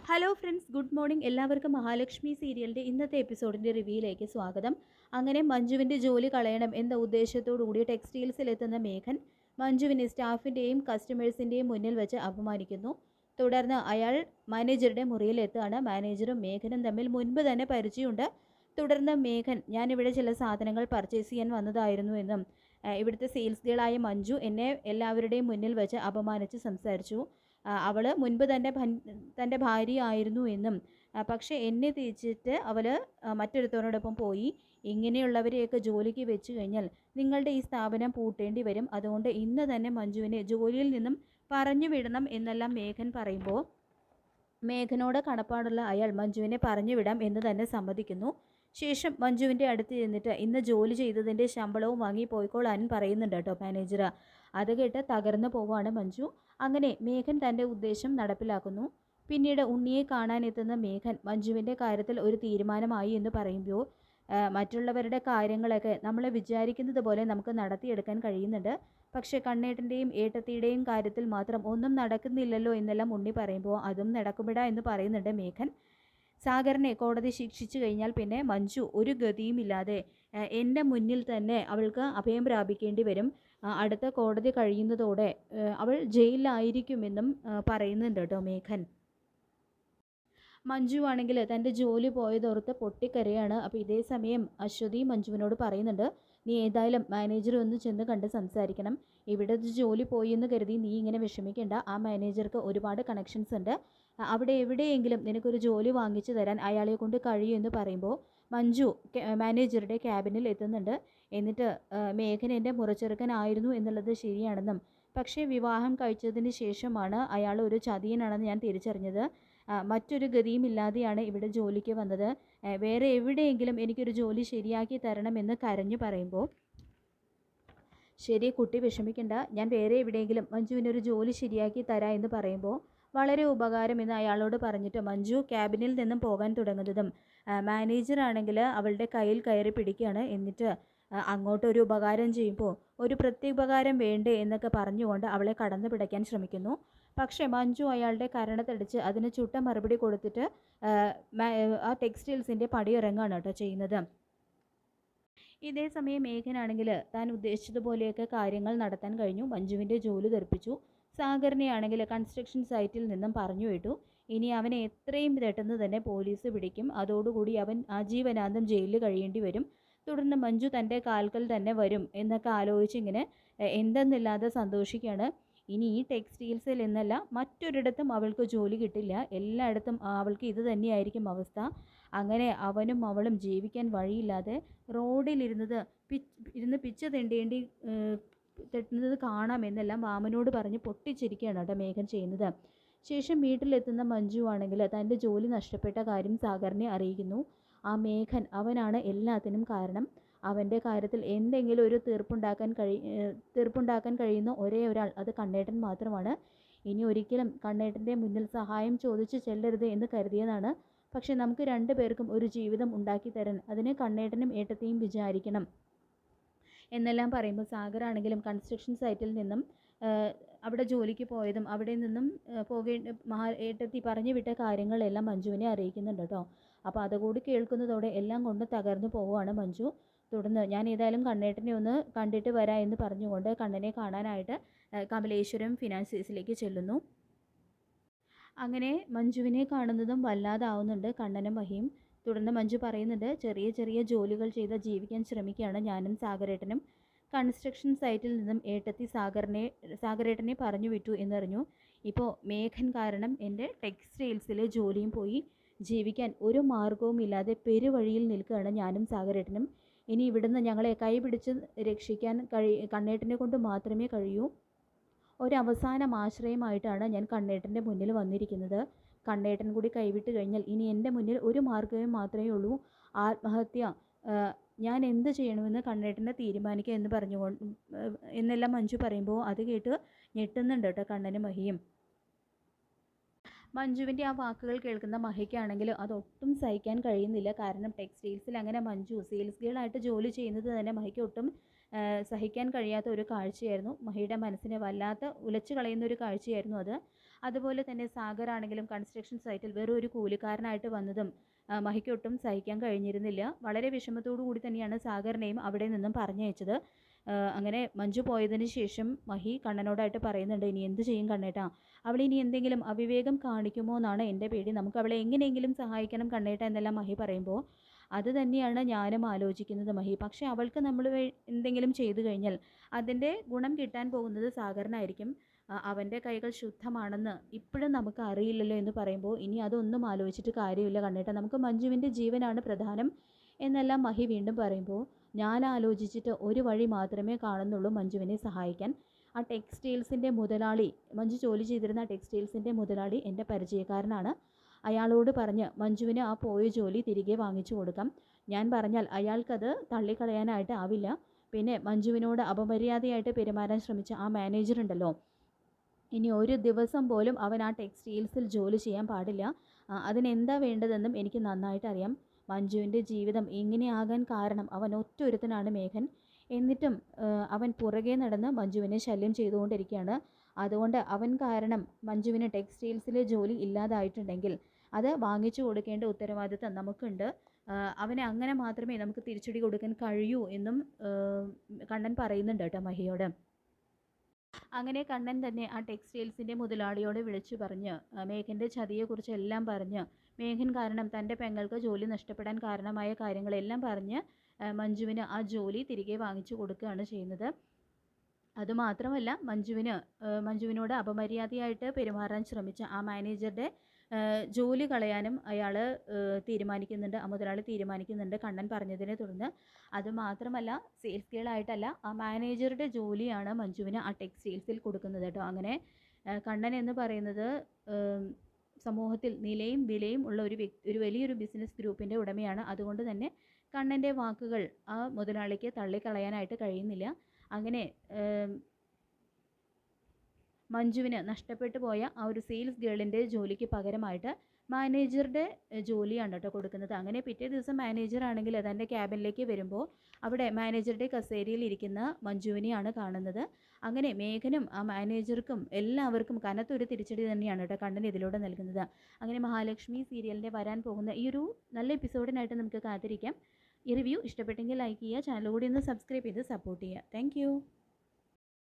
Hello friends, good morning. എല്ലാവർക്കും മഹാലക്ഷ്മി സീരിയലിൻ്റെ ഇന്നത്തെ എപ്പിസോഡിൻ്റെ റിവ്യൂയിലേക്ക് സ്വാഗതം. അങ്ങനെ മഞ്ജുവിൻ്റെ ജോലി കളയണം എന്ന ഉദ്ദേശത്തോടു കൂടി ടെക്സ്റ്റൈൽസിലെത്തുന്ന മേഘൻ മഞ്ജുവിനെ സ്റ്റാഫിൻ്റെയും കസ്റ്റമേഴ്സിൻ്റെയും മുന്നിൽ വെച്ച് അപമാനിക്കുന്നു. തുടർന്ന് അയാൾ മാനേജറുടെ മുറിയിലെത്തുകയാണ്. മാനേജറും മേഘനും തമ്മിൽ മുൻപ് തന്നെ പരിചയമുണ്ട്. തുടർന്ന് മേഘൻ, ഞാനിവിടെ ചില സാധനങ്ങൾ പർച്ചേസ് ചെയ്യാൻ വന്നതായിരുന്നു എന്നും ഇവിടുത്തെ സെയിൽസ് ഗേളായ മഞ്ജു എന്നെ എല്ലാവരുടെയും മുന്നിൽ വെച്ച് അപമാനിച്ച് സംസാരിച്ചു. അവൾ മുൻപ് തൻ്റെ ഭാര്യയായിരുന്നു എന്നും പക്ഷേ എന്നെ തേച്ചിട്ട് അവൾ മറ്റൊരുത്തവരോടൊപ്പം പോയി. ഇങ്ങനെയുള്ളവരെയൊക്കെ ജോലിക്ക് വെച്ച് കഴിഞ്ഞാൽ നിങ്ങളുടെ ഈ സ്ഥാപനം പൂട്ടേണ്ടി വരും. അതുകൊണ്ട് ഇന്ന് തന്നെ മഞ്ജുവിനെ ജോലിയിൽ നിന്നും പറഞ്ഞു വിടണം എന്നെല്ലാം മേഘൻ പറയുമ്പോൾ മേഘനോട് കടപ്പാടുള്ള അയാൾ മഞ്ജുവിനെ പറഞ്ഞു വിടാം എന്ന് തന്നെ സമ്മതിക്കുന്നു. ശേഷം മഞ്ജുവിൻ്റെ അടുത്ത് ചെന്നിട്ട് ഇന്ന് ജോലി ചെയ്തതിൻ്റെ ശമ്പളവും വാങ്ങി പോയിക്കോളാനും പറയുന്നുണ്ട് കേട്ടോ മാനേജർ. അത് കേട്ട് തകർന്നു പോവാണ് മഞ്ജു. അങ്ങനെ മേഘൻ തൻ്റെ ഉദ്ദേശം നടപ്പിലാക്കുന്നു. പിന്നീട് ഉണ്ണിയെ കാണാനെത്തുന്ന മേഘൻ മഞ്ജുവിൻ്റെ കാര്യത്തിൽ ഒരു തീരുമാനമായി എന്ന് പറയുമ്പോൾ മറ്റുള്ളവരുടെ കാര്യങ്ങളൊക്കെ നമ്മൾ വിചാരിക്കുന്നത് പോലെ നമുക്ക് നടത്തിയെടുക്കാൻ കഴിയുന്നുണ്ട്. പക്ഷേ കണ്ണേട്ടൻ്റെയും ഏട്ടത്തിയുടെയും കാര്യത്തിൽ മാത്രം ഒന്നും നടക്കുന്നില്ലല്ലോ എന്നെല്ലാം ഉണ്ണി പറയുമ്പോൾ അതും നടക്കുമിട എന്ന് പറയുന്നുണ്ട് മേഘൻ. സാഗറിനെ കോടതി ശിക്ഷിച്ചു കഴിഞ്ഞാൽ പിന്നെ മഞ്ജു ഒരു ഗതിയുമില്ലാതെ എൻ്റെ മുന്നിൽ തന്നെ അവൾക്ക് അഭയം പ്രാപിക്കേണ്ടി വരും. അടുത്ത കോടതി കഴിയുന്നതോടെ അവൾ ജയിലിലായിരിക്കുമെന്നും പറയുന്നുണ്ട് കേട്ടോ മേഘൻ. മഞ്ജു ആണെങ്കിൽ തൻ്റെ ജോലി പോയതോർത്ത് പൊട്ടിക്കരയാണ്. അപ്പോൾ ഇതേ സമയം അശ്വതി മഞ്ജുവിനോട് പറയുന്നുണ്ട്, നീ ഏതായാലും മാനേജറെ ഒന്ന് ചെന്ന് കണ്ട് സംസാരിക്കണം. ഇവിടെ ജോലി പോയി എന്ന് കരുതി നീ ഇങ്ങനെ വിഷമിക്കേണ്ട. ആ മാനേജർക്ക് ഒരുപാട് കണക്ഷൻസ് ഉണ്ട്. അവിടെ എവിടെയെങ്കിലും നിനക്കൊരു ജോലി വാങ്ങിച്ചു തരാൻ അയാളെ കൊണ്ട് കഴിയുമെന്ന് പറയുമ്പോൾ മഞ്ജു മാനേജറുടെ ക്യാബിനിൽ എത്തുന്നുണ്ട്. എന്നിട്ട് മേഘൻ എൻ്റെ മുറച്ചെറുക്കനായിരുന്നു എന്നുള്ളത് ശരിയാണെന്നും പക്ഷേ വിവാഹം കഴിച്ചതിന് ശേഷമാണ് അയാൾ ഒരു ചതിയനാണെന്ന് ഞാൻ തിരിച്ചറിഞ്ഞത്. മറ്റൊരു ഗതിയുമില്ലാതെയാണ് ഇവിടെ ജോലിക്ക് വന്നത്. വേറെ എവിടെയെങ്കിലും എനിക്കൊരു ജോലി ശരിയാക്കി തരണമെന്ന് കരഞ്ഞു പറയുമ്പോൾ ശരി കുട്ടി വിഷമിക്കണ്ട, ഞാൻ വേറെ എവിടെയെങ്കിലും മഞ്ജുവിനൊരു ജോലി ശരിയാക്കി തരാം എന്ന് പറയുമ്പോൾ വളരെ ഉപകാരം എന്ന് അയാളോട് പറഞ്ഞിട്ട് മഞ്ജു ക്യാബിനിൽ നിന്നും പോകാൻ തുടങ്ങുന്നതും മാനേജറാണെങ്കിൽ അവളുടെ കയ്യിൽ കയറി പിടിക്കുകയാണ്. എന്നിട്ട് അങ്ങോട്ടൊരു ഉപകാരം ചെയ്യുമ്പോൾ ഒരു പ്രത്യുപകാരം വേണ്ടേ എന്നൊക്കെ പറഞ്ഞുകൊണ്ട് അവളെ കടന്നു പിടിക്കാൻ ശ്രമിക്കുന്നു. പക്ഷേ മഞ്ജു അയാളുടെ കരണത്തടിച്ച് അതിന് ചുട്ട മറുപടി കൊടുത്തിട്ട് ആ ടെക്സ്റ്റൈൽസിൻ്റെ പടിയിറങ്ങുകയാണ് കേട്ടോ ചെയ്യുന്നത്. ഇതേ സമയം മേഘനാണെങ്കിൽ താൻ ഉദ്ദേശിച്ചതുപോലെയൊക്കെ കാര്യങ്ങൾ നടത്താൻ കഴിഞ്ഞു. മഞ്ജുവിൻ്റെ ജോലി തെറിപ്പിച്ചു. സാഗറിനെ ആണെങ്കിൽ കൺസ്ട്രക്ഷൻ സൈറ്റിൽ നിന്നും പറഞ്ഞു വിട്ടു. ഇനി അവനെ എത്രയും പെട്ടെന്ന് തന്നെ പോലീസ് പിടിക്കും. അതോടുകൂടി അവൻ ആജീവനാന്തം ജയിലിൽ കഴിയേണ്ടി വരും. തുടർന്ന് മഞ്ജു തൻ്റെ കാൽക്കൽ തന്നെ വരും എന്നൊക്കെ ആലോചിച്ചിങ്ങനെ എന്തെന്നില്ലാതെ സന്തോഷിക്കുകയാണ്. ഇനി ഈ ടെക്സ്റ്റൈൽസിൽ എന്നല്ല മറ്റൊരിടത്തും അവൾക്ക് ജോലി കിട്ടില്ല. എല്ലായിടത്തും അവൾക്ക് ഇത് തന്നെയായിരിക്കും അവസ്ഥ. അങ്ങനെ അവനും അവളും ജീവിക്കാൻ വഴിയില്ലാതെ റോഡിലിരുന്ന് പിച്ച തെട്ടുന്നത് കാണാമെന്നെല്ലാം വാമനോട് പറഞ്ഞ് പൊട്ടിച്ചിരിക്കുകയാണ് കേട്ടോ മേഘൻ ചെയ്യുന്നത്. ശേഷം വീട്ടിലെത്തുന്ന മഞ്ജു ആണെങ്കിൽ തൻ്റെ ജോലി നഷ്ടപ്പെട്ട കാര്യം സാഗറിനെ അറിയിക്കുന്നു. ആ മേഘൻ അവനാണ് എല്ലാത്തിനും കാരണം. അവൻ്റെ കാര്യത്തിൽ എന്തെങ്കിലും ഒരു തീർപ്പുണ്ടാക്കാൻ കഴിയുന്ന ഒരേ ഒരാൾ അത് കണ്ണേട്ടൻ മാത്രമാണ്. ഇനി ഒരിക്കലും കണ്ണേട്ടൻ്റെ മുന്നിൽ സഹായം ചോദിച്ചു ചെല്ലരുത് എന്ന് കരുതിയതാണ്. പക്ഷെ നമുക്ക് രണ്ടു പേർക്കും ഒരു ജീവിതം ഉണ്ടാക്കി തരാൻ അതിന് കണ്ണേട്ടനും ഏട്ടത്തെയും വിചാരിക്കണം എന്നെല്ലാം പറയുമ്പോൾ സാഗറാണെങ്കിലും കൺസ്ട്രക്ഷൻ സൈറ്റിൽ നിന്നും അവിടെ ജോലിക്ക് പോയതും അവിടെ നിന്നും ഏട്ടത്തി പറഞ്ഞു വിട്ട കാര്യങ്ങളെല്ലാം മഞ്ജുവിനെ അറിയിക്കുന്നുണ്ട് കേട്ടോ. അപ്പോൾ അതുകൂടി കേൾക്കുന്നതോടെ എല്ലാം കൊണ്ട് തകർന്നു പോവുകയാണ് മഞ്ജു. തുടർന്ന് ഞാൻ ഏതായാലും കണ്ണേട്ടനെ ഒന്ന് കണ്ടിട്ട് വരാം എന്ന് പറഞ്ഞുകൊണ്ട് കണ്ണനെ കാണാനായിട്ട് കമലേശ്വരം ഫിനാൻസേഴ്സിലേക്ക് ചെല്ലുന്നു. അങ്ങനെ മഞ്ജുവിനെ കാണുന്നതും വല്ലാതാവുന്നുണ്ട് കണ്ണനും മഹിയും. തുടർന്ന് മഞ്ജു പറയുന്നുണ്ട്, ചെറിയ ചെറിയ ജോലികൾ ചെയ്ത് ജീവിക്കാൻ ശ്രമിക്കുകയാണ് ഞാനും സാഗരേട്ടനും. കൺസ്ട്രക്ഷൻ സൈറ്റിൽ നിന്നും ഏട്ടത്തി സാഗരേട്ടനെ പറഞ്ഞു വിട്ടു എന്നറിഞ്ഞു. ഇപ്പോൾ മേഘൻ കാരണം എൻ്റെ ടെക്സ്റ്റൈൽസിലെ ജോലിയും പോയി. ജീവിക്കാൻ ഒരു മാർഗവും ഇല്ലാതെ പെരുവഴിയിൽ നിൽക്കുകയാണ് ഞാനും സാഗരേട്ടനും. ഇനി ഇവിടുന്ന് ഞങ്ങളെ കൈപിടിച്ച് രക്ഷിക്കാൻ കണ്ണേട്ടനെ കൊണ്ട് മാത്രമേ കഴിയൂ. ഒരവസാനം ആശ്രയമായിട്ടാണ് ഞാൻ കണ്ണേട്ടൻ്റെ മുന്നിൽ വന്നിരിക്കുന്നത്. കണ്ണേട്ടൻ കൂടി കൈവിട്ട് കഴിഞ്ഞാൽ ഇനി എൻ്റെ മുന്നിൽ ഒരു മാർഗ്ഗമേ മാത്രമേ ഉള്ളൂ, ആത്മഹത്യ. ഞാൻ എന്ത് ചെയ്യണമെന്ന് കണ്ണേട്ടനെ തീരുമാനിക്കുക എന്നെല്ലാം മഞ്ജു പറയുമ്പോൾ അത് കേട്ട് ഞെട്ടുന്നുണ്ട് കേട്ടോ കണ്ണനും മഹിയും. മഞ്ജുവിൻ്റെ ആ വാക്കുകൾ കേൾക്കുന്ന മഹിക്കാണെങ്കിൽ അതൊട്ടും സഹിക്കാൻ കഴിയുന്നില്ല. കാരണം ടെക്സ്റ്റൈൽസിൽ അങ്ങനെ മഞ്ജു സെയിൽസ് ഗേളായിട്ട് ജോലി ചെയ്യുന്നത് തന്നെ മഹിക്ക് ഒട്ടും സഹിക്കാൻ കഴിയാത്ത ഒരു കാഴ്ചയായിരുന്നു. മഹിയുടെ മനസ്സിനെ വല്ലാത്ത ഉലച്ചു കളയുന്ന ഒരു കാഴ്ചയായിരുന്നു അത്. അതുപോലെ തന്നെ സാഗർ ആണെങ്കിലും കൺസ്ട്രക്ഷൻ സൈറ്റിൽ വെറും ഒരു കൂലിക്കാരനായിട്ട് വന്നതും മഹിക്കൊട്ടും സഹിക്കാൻ കഴിഞ്ഞിരുന്നില്ല. വളരെ വിഷമത്തോടു കൂടി തന്നെയാണ് സാഗറിനെയും അവിടെ നിന്നും പറഞ്ഞയച്ചത്. അങ്ങനെ മഞ്ജു പോയതിന് ശേഷം മഹി കണ്ണനോടായിട്ട് പറയുന്നുണ്ട്, ഇനി എന്ത് ചെയ്യും കണ്ണേട്ടാ, അവൾ ഇനി എന്തെങ്കിലും അവിവേകം കാണിക്കുമോ എന്നാണ് എൻ്റെ പേടി, നമുക്ക് അവളെ എങ്ങനെയെങ്കിലും സഹായിക്കണം കണ്ണേട്ട എന്നെല്ലാം മഹി പറയുമ്പോൾ അത് തന്നെയാണ് ഞാനും ആലോചിക്കുന്നത് മഹി. പക്ഷേ അവൾക്ക് നമ്മൾ എന്തെങ്കിലും ചെയ്തു കഴിഞ്ഞാൽ അതിൻ്റെ ഗുണം കിട്ടാൻ പോകുന്നത് സാഗറിനായിരിക്കും. അവൻ്റെ കൈകൾ ശുദ്ധമാണെന്ന് ഇപ്പോഴും നമുക്ക് അറിയില്ലല്ലോ എന്ന് പറയുമ്പോൾ ഇനി അതൊന്നും ആലോചിച്ചിട്ട് കാര്യമില്ല കണ്ണേട്ട, നമുക്ക് മഞ്ജുവിൻ്റെ ജീവനാണ് പ്രധാനം എന്നെല്ലാം മഹി വീണ്ടും പറയുമ്പോൾ ഞാൻ ആലോചിച്ചിട്ട് ഒരു വഴി മാത്രമേ കാണുന്നുള്ളൂ മഞ്ജുവിനെ സഹായിക്കാൻ. ആ ടെക്സ്റ്റൈൽസിൻ്റെ മുതലാളി, മഞ്ജു ജോലി ചെയ്തിരുന്ന ടെക്സ്റ്റൈൽസിൻ്റെ മുതലാളി എൻ്റെ പരിചയക്കാരനാണ്. അയാളോട് പറഞ്ഞ് മഞ്ജുവിന് ആ പോയ ജോലി തിരികെ വാങ്ങിച്ചു കൊടുക്കാം. ഞാൻ പറഞ്ഞാൽ അയാൾക്കത് തള്ളിക്കളയാനായിട്ട് ആവില്ല. പിന്നെ മഞ്ജുവിനോട് അപമര്യാദയായിട്ട് പെരുമാറാൻ ശ്രമിച്ച ആ മാനേജർ ഉണ്ടല്ലോ, ഇനി ഒരു ദിവസം പോലും അവൻ ആ ടെക്സ്റ്റൈൽസിൽ ജോലി ചെയ്യാൻ പാടില്ല. അതിനെന്താ വേണ്ടതെന്നും എനിക്ക് നന്നായിട്ട് അറിയാം. മഞ്ജുവിൻ്റെ ജീവിതം ഇങ്ങനെയാകാൻ കാരണം അവൻ ഒറ്റൊരുത്തനാണ് മേഘൻ. എന്നിട്ടും അവൻ പുറകെ നടന്ന് മഞ്ജുവിനെ ശല്യം ചെയ്തുകൊണ്ടിരിക്കുകയാണ്. അതുകൊണ്ട് അവൻ കാരണം മഞ്ജുവിന് ടെക്സ്റ്റൈൽസിലെ ജോലി ഇല്ലാതായിട്ടുണ്ടെങ്കിൽ അത് വാങ്ങിച്ചു കൊടുക്കേണ്ട ഉത്തരവാദിത്തം നമുക്കുണ്ട്. അവനെ അങ്ങനെ മാത്രമേ നമുക്ക് തിരിച്ചടി കൊടുക്കാൻ കഴിയൂ എന്നും കണ്ണൻ പറയുന്നുണ്ട് കേട്ടോ മഹിയോട്. അങ്ങനെ കണ്ണൻ തന്നെ ആ ടെക്സ്റ്റൈൽസിൻ്റെ മുതലാളിയോട് വിളിച്ചു പറഞ്ഞ് മേഘൻ്റെ ചതിയെക്കുറിച്ച് എല്ലാം പറഞ്ഞ് മേഘൻ കാരണം തൻ്റെ പെങ്ങൾക്ക് ജോലി നഷ്ടപ്പെടാൻ കാരണമായ കാര്യങ്ങളെല്ലാം പറഞ്ഞ് മഞ്ജുവിന് ആ ജോലി തിരികെ വാങ്ങിച്ചു കൊടുക്കുകയാണ് ചെയ്യുന്നത്. അതുമാത്രമല്ല മഞ്ജുവിനോട് അപമര്യാദയായിട്ട് പെരുമാറാൻ ശ്രമിച്ച ആ മാനേജറുടെ ജോലി കളയാനും അയാൾ തീരുമാനിക്കുന്നുണ്ട്, ആ മുതലാളി തീരുമാനിക്കുന്നുണ്ട് കണ്ണൻ പറഞ്ഞതിനെ തുടർന്ന്. അതുമാത്രമല്ല സെയിൽസ് ഗേളായിട്ടല്ല, ആ മാനേജറുടെ ജോലിയാണ് മഞ്ജുവിന് ആ ടെക്സ്റ്റൈൽസിൽ കൊടുക്കുന്നത് കേട്ടോ. അങ്ങനെ കണ്ണൻ എന്ന് പറയുന്നത് സമൂഹത്തിൽ നിലയും വിലയും ഉള്ള ഒരു വലിയൊരു ബിസിനസ് ഗ്രൂപ്പിൻ്റെ ഉടമയാണ്. അതുകൊണ്ട് തന്നെ കണ്ണൻ്റെ വാക്കുകൾ ആ മുതലാളിക്ക് തള്ളിക്കളയാനായിട്ട് കഴിയുന്നില്ല. അങ്ങനെ മഞ്ജുവിന് നഷ്ടപ്പെട്ടു പോയ ആ ഒരു സെയിൽസ് ഗേളിൻ്റെ ജോലിക്ക് പകരമായിട്ട് മാനേജറുടെ ജോലിയാണ് കേട്ടോ കൊടുക്കുന്നത്. അങ്ങനെ പിറ്റേ ദിവസം മാനേജർ ആണെങ്കിൽ തൻ്റെ ക്യാബിനിലേക്ക് വരുമ്പോൾ അവിടെ മാനേജറുടെ കസേരയിൽ ഇരിക്കുന്ന മഞ്ജുവിനെയാണ് കാണുന്നത്. അങ്ങനെ മേഘനും ആ മാനേജർക്കും എല്ലാവർക്കും കനത്തൊരു തിരിച്ചടി തന്നെയാണ് കേട്ടോ കണ്ണൻ ഇതിലൂടെ നൽകുന്നത്. അങ്ങനെ മഹാലക്ഷ്മി സീരിയലിൻ്റെ വരാൻ പോകുന്ന ഈ ഒരു നല്ല എപ്പിസോഡിനായിട്ട് നമുക്ക് കാത്തിരിക്കാം. ഈ റിവ്യൂ ഇഷ്ടപ്പെട്ടെങ്കിൽ ലൈക്ക് ചെയ്യുക, ചാനൽ കൂടി ഒന്ന് സബ്സ്ക്രൈബ് ചെയ്ത് സപ്പോർട്ട് ചെയ്യുക. താങ്ക്